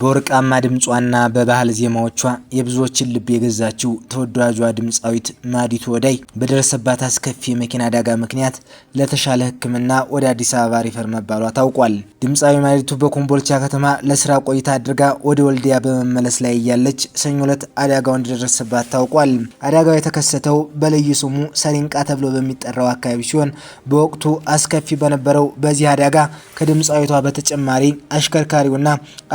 በወርቃማ ድምጿና በባህል ዜማዎቿ የብዙዎችን ልብ የገዛችው ተወዳጇ ድምፃዊት ማዲቱ ወዳይ በደረሰባት አስከፊ የመኪና አደጋ ምክንያት ለተሻለ ሕክምና ወደ አዲስ አበባ ሪፈር መባሏ ታውቋል። ድምፃዊ ማዲቱ በኮምቦልቻ ከተማ ለስራ ቆይታ አድርጋ ወደ ወልዲያ በመመለስ ላይ እያለች ሰኞ ዕለት አደጋው እንደደረሰባት ታውቋል። አደጋው የተከሰተው በልዩ ስሙ ሰሪንቃ ተብሎ በሚጠራው አካባቢ ሲሆን በወቅቱ አስከፊ በነበረው በዚህ አደጋ ከድምፃዊቷ በተጨማሪ አሽከርካሪውና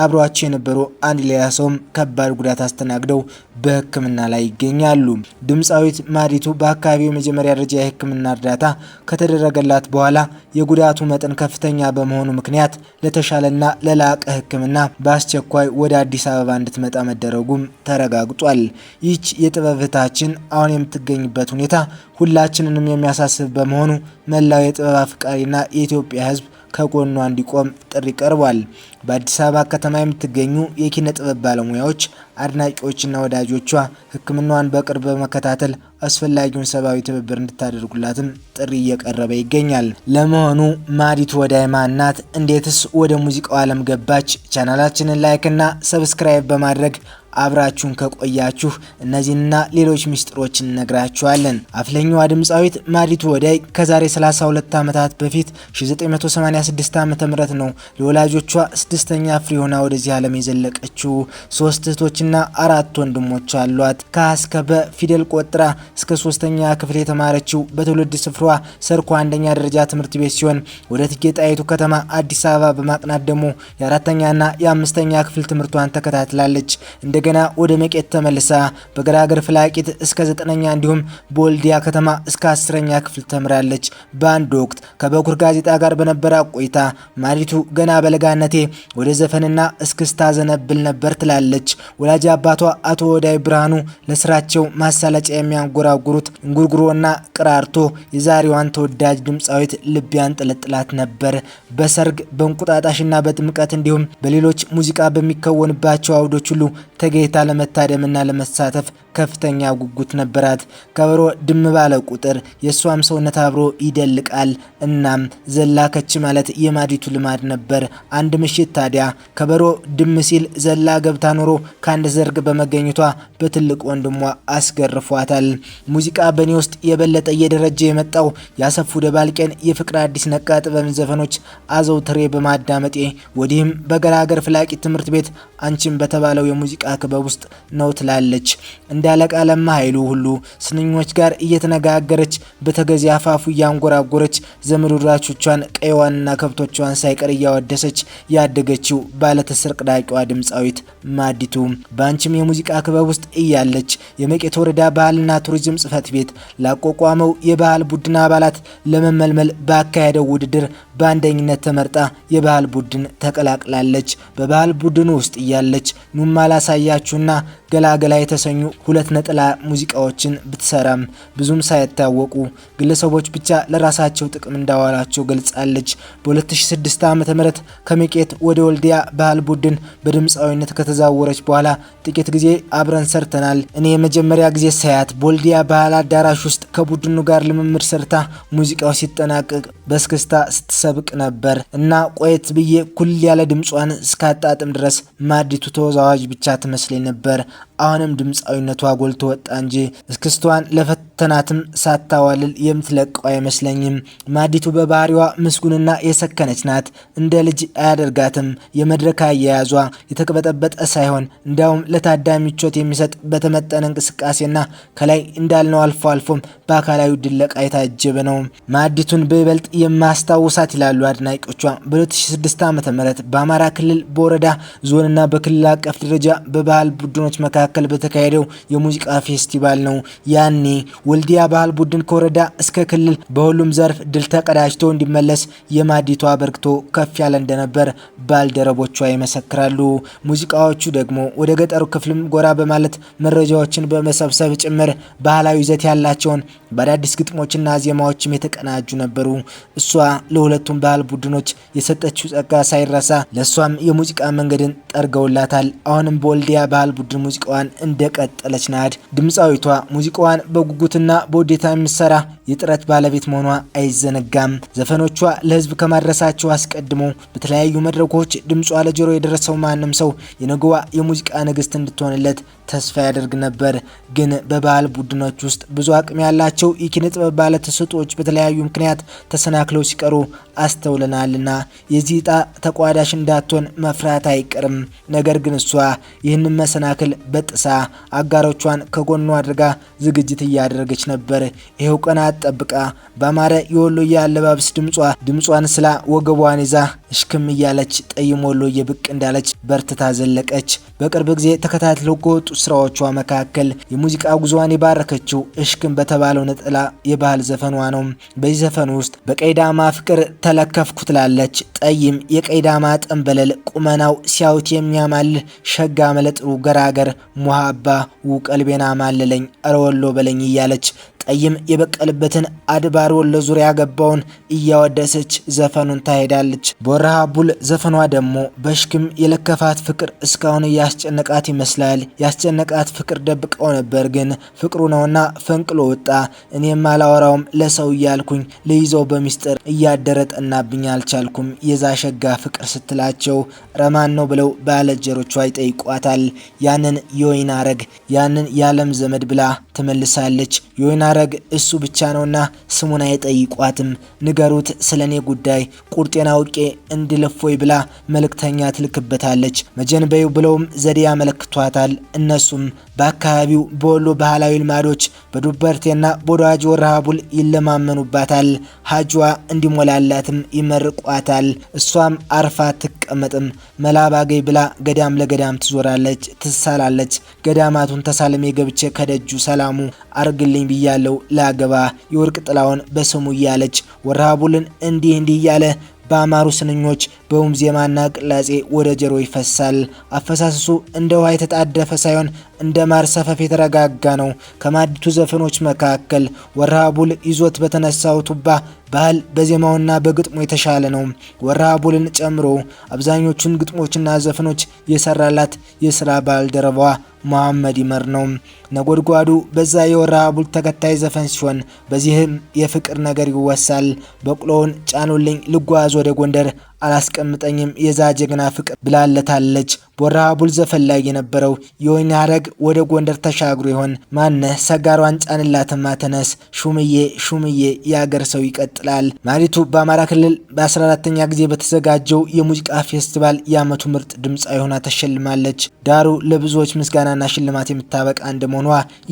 አብሯቸው የነበሩ አንድ ሌላ ሰውም ከባድ ጉዳት አስተናግደው በሕክምና ላይ ይገኛሉ። ድምፃዊት ማዲቱ በአካባቢው የመጀመሪያ ደረጃ የሕክምና እርዳታ ከተደረገላት በኋላ የጉዳቱ መጠን ከፍተኛ በመሆኑ ምክንያት ለተሻለና ለላቀ ሕክምና በአስቸኳይ ወደ አዲስ አበባ እንድትመጣ መደረጉም ተረጋግጧል። ይህች የጥበብ እህታችን አሁን የምትገኝበት ሁኔታ ሁላችንንም የሚያሳስብ በመሆኑ መላው የጥበብ አፍቃሪና የኢትዮጵያ ሕዝብ ከጎኗ እንዲቆም ጥሪ ቀርቧል። በአዲስ አበባ ከተማ የምትገኙ የኪነ ጥበብ ባለሙያዎች፣ አድናቂዎችና ወዳጆቿ ሕክምናዋን በቅርብ በመከታተል አስፈላጊውን ሰብአዊ ትብብር እንድታደርጉላትም ጥሪ እየቀረበ ይገኛል። ለመሆኑ ማዲቱ ወዳይ ማን ናት? እንዴትስ ወደ ሙዚቃው ዓለም ገባች? ቻናላችንን ላይክና ሰብስክራይብ በማድረግ አብራችሁን ከቆያችሁ እነዚህና ሌሎች ሚስጥሮችን እነግራችኋለን። አፍለኛዋ ድምፃዊት ማዲቱ ወዳይ ከዛሬ 32 ዓመታት በፊት 1986 ዓ.ም ነው ለወላጆቿ ስድስተኛ ፍሬ ሆና ወደዚህ ዓለም የዘለቀችው። 3 እህቶችና 4 ወንድሞች አሏት። ከአስከ በፊደል ቆጥራ እስከ 3ኛ ክፍል የተማረችው በትውልድ ስፍሯ ሰርኮ አንደኛ ደረጃ ትምህርት ቤት ሲሆን ወደ እቴጌ ጣይቱ ከተማ አዲስ አበባ በማቅናት ደግሞ የ4ኛና የ5ኛ ክፍል ትምህርቷን ተከታትላለች። እንደገና ወደ መቄት ተመልሳ በገራገር ፍላቂት እስከ 9ኛ እንዲሁም በወልዲያ ከተማ እስከ 10ኛ ክፍል ተምራለች። በአንድ ወቅት ከበኩር ጋዜጣ ጋር በነበረ ቆይታ ማዲቱ ገና በለጋነቴ ወደ ዘፈንና እስክስታ ዘነብል ነበር ትላለች። ወላጅ አባቷ አቶ ወዳይ ብርሃኑ ለስራቸው ማሳለጫ የሚያንጎራጉሩት እንጉርጉሮና ቅራርቶ የዛሬዋን ተወዳጅ ድምፃዊት ልብ ያንጠለጥላት ነበር። በሰርግ በእንቁጣጣሽና በጥምቀት እንዲሁም በሌሎች ሙዚቃ በሚከወንባቸው አውዶች ሁሉ ተገኝታ ለመታደምና ለመሳተፍ ከፍተኛ ጉጉት ነበራት። ከበሮ ድም ባለ ቁጥር የሷም ሰውነት አብሮ ይደልቃል። እናም ዘላከች ማለት የማዲቱ ልማድ ነበር። አንድ ምሽት ታዲያ ከበሮ ድም ሲል ዘላ ገብታ ኖሮ ከአንድ ዘርግ በመገኘቷ በትልቅ ወንድሟ አስገርፏታል። ሙዚቃ በኔ ውስጥ የበለጠ እየደረጀ የመጣው ያሰፉ ደባልቄን የፍቅር አዲስ ነቃ ጥበብን ዘፈኖች አዘውትሬ በማዳመጤ ወዲህም በገራገር ፍላቂት ትምህርት ቤት አንቺም በተባለው የሙዚቃ ክበብ ውስጥ ነው ትላለች። እንዳለቃ ለማ ኃይሉ ሁሉ ስንኞች ጋር እየተነጋገረች በተገዚ አፋፉ እያንጎራጎረች ዘመድ ወዳጆቿን ቀይዋንና ከብቶቿን ሳይቀር እያወደሰች ያደገችው ባለተሰርቅ ዳቂዋ ድምፃዊት ማዲቱ በአንቺም የሙዚቃ ክበብ ውስጥ እያለች የመቄት ወረዳ ባህልና ቱሪዝም ጽሕፈት ቤት ላቋቋመው የባህል ቡድን አባላት ለመመልመል ባካሄደው ውድድር በአንደኝነት ተመርጣ የባህል ቡድን ተቀላቅላለች። በባህል ቡድኑ ውስጥ እያለች ኑማ ላሳያችሁና ገላገላ የተሰኙ 2 ነጠላ ሙዚቃዎችን ብትሰራም ብዙም ሳይታወቁ ግለሰቦች ብቻ ለራሳቸው ጥቅም እንዳዋላቸው ገልጻለች። በ2006 ዓ.ም ከመቄት ወደ ወልዲያ ባህል ቡድን በድምፃዊነት ከተዛወረች በኋላ ጥቂት ጊዜ አብረን ሰርተናል። እኔ የመጀመሪያ ጊዜ ሳያት በወልዲያ ባህል አዳራሽ ውስጥ ከቡድኑ ጋር ልምምድ ሰርታ ሙዚቃው ሲጠናቀቅ በስክስታ ስትሰብቅ ነበር እና ቆየት ብዬ ኩል ያለ ድምጿን እስካጣጥም ድረስ ማዲቱ ተወዛዋዥ ብቻ ትመስለኝ ነበር። አሁንም ድምፃዊነቷ ጎልቶ ወጣ እንጂ እስክስቷን ለፈተናትም ሳታዋልል የምትለቀው አይመስለኝም። ማዲቱ በባህሪዋ ምስጉንና የሰከነች ናት። እንደ ልጅ አያደርጋትም። የመድረክ አያያዟ የተቀበጠበጠ ሳይሆን እንዲያውም ለታዳሚ ምቾት የሚሰጥ በተመጠነ እንቅስቃሴና ከላይ እንዳልነው አልፎ አልፎም በአካላዊ ድለቃ የታጀበ ነው። ማዲቱን በይበልጥ የማስታውሳት ይላሉ አድናቂዎቿ በ2006 ዓ.ም በአማራ ክልል በወረዳ ዞንና በክልል አቀፍ ደረጃ በባህል ቡድኖች መካከል በተካሄደው የሙዚቃ ፌስቲቫል ነው። ያኔ ወልዲያ ባህል ቡድን ከወረዳ እስከ ክልል በሁሉም ዘርፍ ድል ተቀዳጅቶ እንዲመለስ የማዲቱ አበርክቶ ከፍ ያለ እንደነበር ባልደረቦቿ ይመሰክራሉ። ሙዚቃዎቹ ደግሞ ወደ ገጠሩ ክፍልም ጎራ በማለት መረጃዎችን በመሰብሰብ ጭምር ባህላዊ ይዘት ያላቸውን በአዳዲስ ግጥሞችና ዜማዎችም የተቀናጁ ነበሩ። እሷ ለሁለቱም ባህል ቡድኖች የሰጠችው ጸጋ ሳይረሳ ለሷም የሙዚቃ መንገድን ጠርገውላታል። አሁንም በወልዲያ ባህል ቡድን ሙዚቃዋን እንደቀጠለች ናት። ድምፃዊቷ ሙዚቃዋን በጉጉትና በውዴታ የምትሰራ የጥረት ባለቤት መሆኗ አይዘነጋም። ዘፈኖቿ ለህዝብ ከማድረሳቸው አስቀድሞ በተለያዩ መድረኮች ድምጿ ለጆሮ የደረሰው ማንም ሰው የነገዋ የሙዚቃ ንግስት እንድትሆንለት ተስፋ ያደርግ ነበር። ግን በባህል ቡድኖች ውስጥ ብዙ አቅም ያላቸው የኪነ ጥበብ ባለተሰጥኦዎች በተለያዩ ምክንያት ተሰናክለው ሲቀሩ አስተውለናልና የዚህ ዕጣ ተቋዳሽ እንዳትሆን መፍራት አይቀርም። ነገር ግን እሷ ይህንን መሰናክል በጥሳ አጋሮቿን ከጎኗ አድርጋ ዝግጅት እያደረገች ነበር። ይሄው ቀናት ጠብቃ በአማረ የወሎዬ አለባበስ ድምጿን ስላ ወገቧን ይዛ እሽክም እያለች ጠይም ወሎዬ ብቅ እንዳለች በርትታ ዘለቀች። በቅርብ ጊዜ ተከታትለው ከወጡ ስራዎቿ መካከል የሙዚቃ ጉዞዋን የባረከችው እሽክም በተባለው ነጠላ የባህል ዘፈኗ ነው። በዚህ ዘፈን ውስጥ በቀይዳማ ፍቅር ተለከፍኩ ትላለች። ጠይም የቀይዳማ ጠንበለል ቁመናው ሲያዩት የሚያማልህ ሸጋ መለጥሩ ገራገር ሙሃባ ውቀልቤና ማለለኝ አረ ወሎ በለኝ እያለች ጠይም የበቀልበትን አድባር ወሎ ዙሪያ ገባውን እያወደሰች ዘፈኑን ታሄዳለች። በወረሃ ቡል ዘፈኗ ደግሞ በሽክም የለከፋት ፍቅር እስካሁን እያስጨነቃት ይመስላል። ያስጨነቃት ፍቅር ደብቀው ነበር፣ ግን ፍቅሩ ነውና ፈንቅሎ ወጣ። እኔም አላወራውም ለሰው እያልኩኝ ልይዘው በሚስጥር እያደረ ጠናብኝ አልቻልኩም የዛ ሸጋ ፍቅር ስትላቸው ረማን ነው ብለው ባለጀሮቿ ይጠይቋታል። ያንን የወይን አረግ ያንን የዓለም ዘመድ ብላ ትመልሳለች። የወይን አረግ እሱ ብቻ ነውና ስሙን አይጠይቋትም። ንገሩት ስለኔ ጉዳይ ቁርጤና አውቄ እንድልፎይ ብላ መልእክተኛ ትልክበታለች። መጀንበዩ ብለውም ዘዴ ያመለክቷታል። እነሱም በአካባቢው በወሎ ባህላዊ ልማዶች በዱበርቴና በወዳጅ ወረሃ ቡል ይለማመኑባታል። ሀጅዋ እንዲሞላላትም ይመርቋታል። እሷም አርፋ ትቀመጥም መላባገይ ብላ ገዳም ለገዳም ትዞራለች፣ ትሳላለች። ገዳማቱን ተሳለሜ ገብቼ ከደጁ ሰላሙ አርግልኝ ብያለው ላገባ የወርቅ ጥላውን በስሙ እያለች ወረሃ ቡልን እንዲህ እያለ በአማሩ ስንኞች በውም ዜማና ቅላጼ ወደ ጀሮ ይፈሳል። አፈሳሰሱ እንደ ውሃ የተጣደፈ ሳይሆን እንደ ማር ሰፈፍ የተረጋጋ ነው። ከማዲቱ ዘፈኖች መካከል ወረሃ ቡል ይዞት በተነሳው ቱባ ባህል በዜማውና በግጥሙ የተሻለ ነው። ወረሃ ቡልን ጨምሮ አብዛኞቹን ግጥሞችና ዘፈኖች የሰራላት የስራ ባልደረባዋ መሐመድ ይመር ነው። ነጎድጓዱ በዛ የወረሃ ቡል ተከታይ ዘፈን ሲሆን በዚህም የፍቅር ነገር ይወሳል። በቅሎውን ጫኑልኝ ልጓዝ ወደ ጎንደር አላስቀምጠኝም የዛ ጀግና ፍቅር ብላለታለች። በወረሃ ቡል ዘፈን ላይ የነበረው የወይን አረግ ወደ ጎንደር ተሻግሮ ይሆን? ማነህ ሰጋሯን ጫንላትማ ተነስ ሹምዬ የአገር ሰው ይቀጥላል። ማዲቱ በአማራ ክልል በ14ኛ ጊዜ በተዘጋጀው የሙዚቃ ፌስቲቫል የዓመቱ ምርጥ ድምፃዊ ሆና ተሸልማለች። ዳሩ ለብዙዎች ምስጋናና ሽልማት የምታበቃ እንደመሆኗ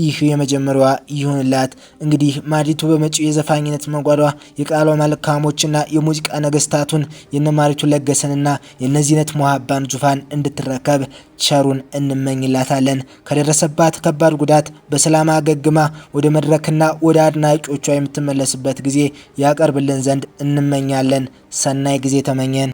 ይህ የመጀመሪያዋ ይሁንላት። እንግዲህ ማዲቱ በመጪው የዘፋኝነት መንጓዷ የቃሏ መልካሞችና የሙዚቃ ነገስታቱን የነማሪቱ ለገሰንና የነዚህነት ሙሃባን ዙፋን እንድትረከብ ቸሩን እንመኝላታለን። ከደረሰባት ከባድ ጉዳት በሰላም አገግማ ወደ መድረክና ወደ አድናቂዎቿ የምትመለስበት ጊዜ ያቀርብልን ዘንድ እንመኛለን። ሰናይ ጊዜ ተመኘን።